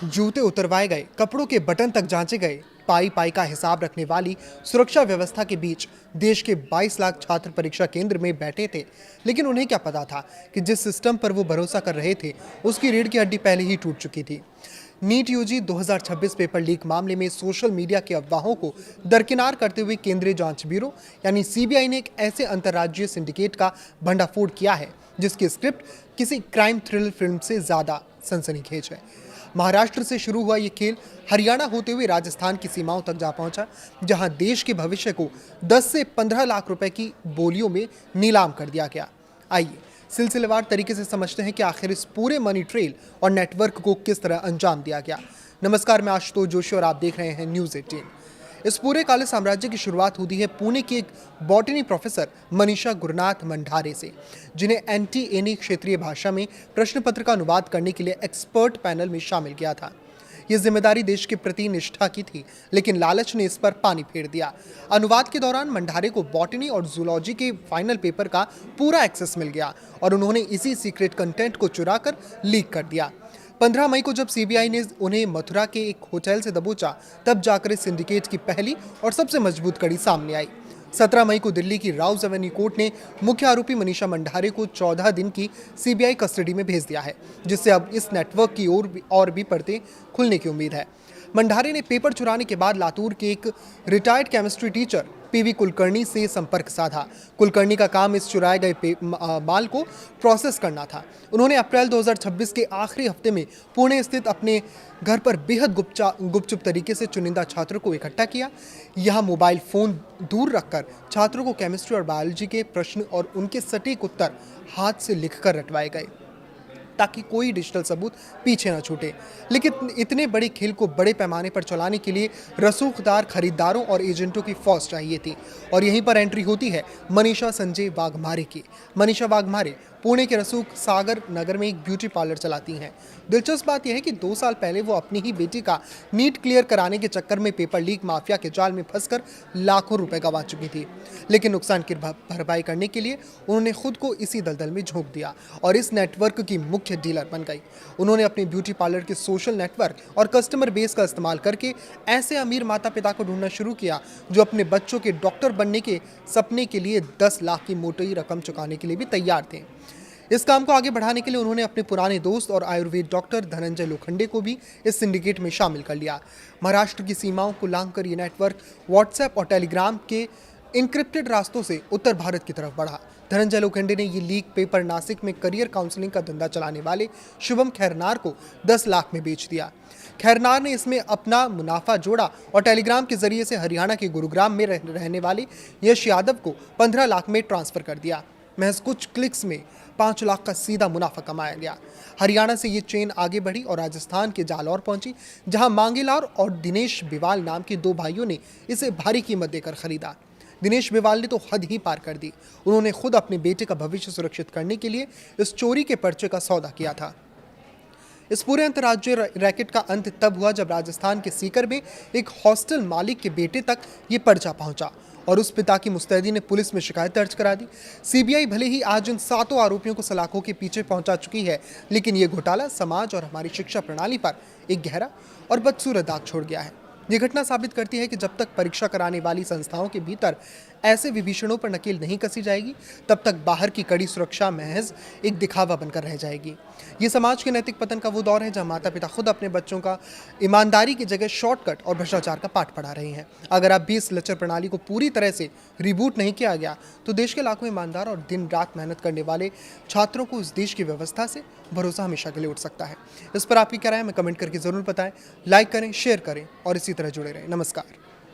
जूते उतरवाए गए, कपड़ों के बटन तक जांचे गए। पाई पाई का हिसाब रखने वाली सुरक्षा व्यवस्था के बीच देश के 22 लाख छात्र परीक्षा केंद्र में बैठे थे। लेकिन उन्हें क्या पता था कि जिस सिस्टम पर वो भरोसा कर रहे थे उसकी रीढ़ की हड्डी पहले ही टूट चुकी थी। नीट यूजी 2026 पेपर लीक मामले में सोशल मीडिया के अफवाहों को दरकिनार करते हुए केंद्रीय जांच ब्यूरो यानी सीबीआई ने एक ऐसे अंतर्राज्यीय सिंडिकेट का भंडाफोड़ किया है जिसकी स्क्रिप्ट किसी क्राइम थ्रिलर फिल्म से ज्यादा सनसनीखेज है। महाराष्ट्र से शुरू हुआ ये खेल हरियाणा होते हुए राजस्थान की सीमाओं तक जा पहुंचा, जहां देश के भविष्य को 10 से 15 लाख रुपए की बोलियों में नीलाम कर दिया गया। आइए सिलसिलेवार तरीके से समझते हैं कि आखिर इस पूरे मनी ट्रेल और नेटवर्क को किस तरह अंजाम दिया गया। नमस्कार, मैं आशुतोष जोशी और आप देख रहे हैं न्यूज़ 18। इस पूरे काले साम्राज्य की शुरुआत होती है पुणे की एक बॉटनी प्रोफेसर मनीषा गुरुनाथ मंडारे से, जिन्हें एनटीएनी क्षेत्रीय भाषा में प्रश्न पत्र का अनुवाद करने के लिए एक्सपर्ट पैनल में शामिल किया था। यह जिम्मेदारी देश के प्रति निष्ठा की थी, लेकिन लालच ने इस पर पानी फेर दिया। अनुवाद के दौरान मंडारे को बॉटनी और जूलॉजी के फाइनल पेपर का पूरा एक्सेस मिल गया और उन्होंने इसी सीक्रेट कंटेंट को चुराकर लीक कर दिया। 15 मई को जब सीबीआई ने उन्हें मथुरा के एक होटल से दबोचा, तब जाकर इस सिंडिकेट की पहली और सबसे मजबूत कड़ी सामने आई। 17 मई को दिल्ली की राउज एवेन्यू कोर्ट ने मुख्य आरोपी मनीषा मंडारे को 14 दिन की सीबीआई कस्टडी में भेज दिया है, जिससे अब इस नेटवर्क की और भी परतें खुलने की उम्मीद है। मंडारे ने पेपर चुराने के बाद लातूर के एक retired chemistry teacher PV Kulkarni से संपर्क साधा। कुलकर्णी का काम इस चुराए गए माल को प्रोसेस करना था। उन्होंने अप्रैल 2026 के आखिरी हफ्ते में पुणे स्थित अपने घर पर बेहद गुपचुप तरीके से चुनिंदा छात्रों को इकट्ठा किया। यहाँ मोबाइल फोन दूर रखकर छात्रों को केमिस्ट्री और बायोलॉजी के प्रश्न और उनके सटीक उत्तर हाथ से लिखकर रटवाए गए, ताकि कोई डिजिटल सबूत पीछे न छूटे। लेकिन इतने बड़े खेल को बड़े पैमाने पर चलाने के लिए रसूखदार खरीदारों और एजेंटों की फौज चाहिए थी, और यहीं पर एंट्री होती है मनीषा संजय वाघमारे की। मनीषा वाघमारे पुणे के रसूख सागर नगर में एक ब्यूटी पार्लर चलाती हैं। दिलचस्प बात यह है कि 2 साल पहले वो अपनी ही बेटी का नीट क्लियर कराने के चक्कर में पेपर लीक माफिया के जाल में फंसकर लाखों रुपए गंवा चुकी थी। लेकिन नुकसान की भरपाई करने के लिए उन्होंने खुद को इसी दलदल में झोंक दिया और इस नेटवर्क की मुख्य डीलर बन गई। उन्होंने अपने ब्यूटी पार्लर के सोशल नेटवर्क और कस्टमर बेस का इस्तेमाल करके ऐसे अमीर माता पिता को ढूंढना शुरू किया जो अपने बच्चों के डॉक्टर बनने के सपने के लिए 10 लाख की मोटी रकम चुकाने के लिए भी तैयार थे। इस काम को आगे बढ़ाने के लिए उन्होंने अपने पुराने दोस्त और आयुर्वेद डॉक्टर धनंजय लोखंडे को भी इस सिंडिकेट में शामिल कर लिया। महाराष्ट्र की सीमाओं को लांघकर ये नेटवर्क व्हाट्सएप और टेलीग्राम के इनक्रिप्टेड रास्तों से उत्तर भारत की तरफ बढ़ा। धनंजय लोखंडे ने ये लीक पेपर नासिक में करियर काउंसलिंग का धंधा चलाने वाले शुभम खैरनार को 10 लाख में बेच दिया। खैरनार ने इसमें अपना मुनाफा जोड़ा और टेलीग्राम के जरिए से हरियाणा के गुरुग्राम में रहने वाले यश यादव को 15 लाख में ट्रांसफर कर दिया। महज कुछ क्लिक्स में 5 लाख का सीधा मुनाफा कमाया गया। हरियाणा से ये चेन आगे बढ़ी और राजस्थान के जालौर पहुंची, जहां मांगेलाल और दिनेश बिवाल नाम के 2 भाइयों ने इसे भारी कीमत देकर खरीदा। दिनेश बिवाल ने तो हद ही पार कर दी। उन्होंने खुद अपने बेटे का भविष्य सुरक्षित करने के लिए इस चोरी के पर्चे का सौदा किया था। इस पूरे अंतर्राज्यीय रैकेट का अंत तब हुआ जब राजस्थान के सीकर में एक हॉस्टल मालिक के बेटे तक ये पर्चा पहुंचा और उस पिता की मुस्तैदी ने पुलिस में शिकायत दर्ज करा दी। सीबीआई भले ही आज उन 7 आरोपियों को सलाखों के पीछे पहुंचा चुकी है, लेकिन ये घोटाला समाज और हमारी शिक्षा प्रणाली पर एक गहरा और बदसूरत दाग छोड़ गया है। ये घटना साबित करती है कि जब तक परीक्षा कराने वाली संस्थाओं के भीतर ऐसे विभीषणों पर नकेल नहीं कसी जाएगी, तब तक बाहर की कड़ी सुरक्षा महज एक दिखावा बनकर रह जाएगी। ये समाज के नैतिक पतन का वो दौर है जहां माता पिता खुद अपने बच्चों का ईमानदारी की जगह शॉर्टकट और भ्रष्टाचार का पाठ पढ़ा रहे हैं। अगर अब भी इस लचर प्रणाली को पूरी तरह से रिबूट नहीं किया गया, तो देश के लाखों ईमानदार और दिन रात मेहनत करने वाले छात्रों को इस देश की व्यवस्था से भरोसा हमेशा के लिए उठ सकता है। इस पर आपकी क्या राय है, हमें कमेंट करके जरूर बताएं। लाइक करें, शेयर करें और इसी तरह जुड़े रहें। नमस्कार।